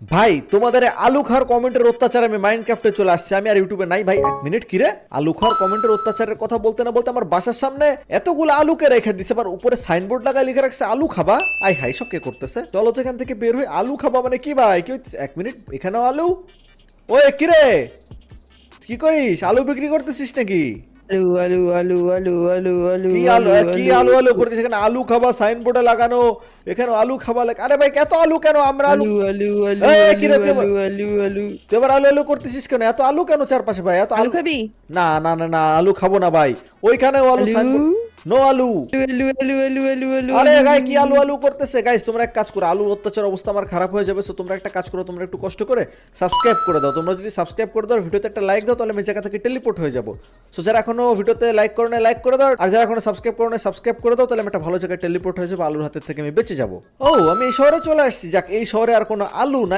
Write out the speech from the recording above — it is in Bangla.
ভাই তোমাদের আলু খাওয়ার কমেন্টের অত্যাচার আমি মাইনক্রাফটে চলে আসছি, আমি আর ইউটিউবে নাই ভাই। এক মিনিট কি রে, আলু খাওয়ার কমেন্টের অত্যাচারের কথা বলতে না বলতে আমার বাসার সামনে এতগুলো আলুকে রেখে দিছে, আবার উপরে সাইনবোর্ড লাগায় লিখে রাখছে আলু খাবা। আই হাই, সব কে করতেছে? চলো তো এখান থেকে বের হই। আলু খাবা মানে কি ভাই? কি হইতেছে? এক মিনিট, এখানেও আলু। ওই কি রে, কি করিস? আলু বিক্রি করতেছিস নাকি? আলু আলু আলু আলু আলু আলু কি আলু, কি আলু আলু করতেছিস? এখানে আলু খাবা সাইনবোর্ডে লাগানো, এখানে আলু খাবা লেখা। আরে ভাই এত আলু কেন? আমরা আলু আলু আলু আলু এই কি আলু রে তুই আলু আলু আলু তুই এবার আলু আলু করতেছিস কেন? এত আলু কেন চারপাশে ভাই? এত আলু আলু খাবি? না না না না, আলু খাবো না ভাই। ওইখানেও আলু আলু সাইনবোর্ড, নো আলু। আলু আলু আলু আলু আলু আরে আলু গাই কি আলু আলু করতেছে? গাইস তোমরা এক কাজ করো, আলু অত্যাচার অবস্থা আমার খারাপ হয়ে যাবে। সো তোমরা একটা কাজ করো, তোমরা একটু কষ্ট করে সাবস্ক্রাইব করে দাও। তোমরা যদি সাবস্ক্রাইব করে দাও, ভিডিওতে একটা লাইক দাও, তাহলে আমি জায়গা থেকে টেলিপোর্ট হয়ে যাবো। সো যারা এখনো ভিডিওতে লাইক করো না লাইক করে দাও, আর যারা এখনো সাবস্ক্রাইব করো না সাবস্ক্রাইব করে দাও, তাহলে আমি একটা ভালো জায়গায় টেলিপোর্ট হয়ে যাবো, আলুর হাতের থেকে আমি বেঁচে যাবো। ও আমি এই শহরে চলে আসছি। যাক, এই শহরে আর কোনো আলু না।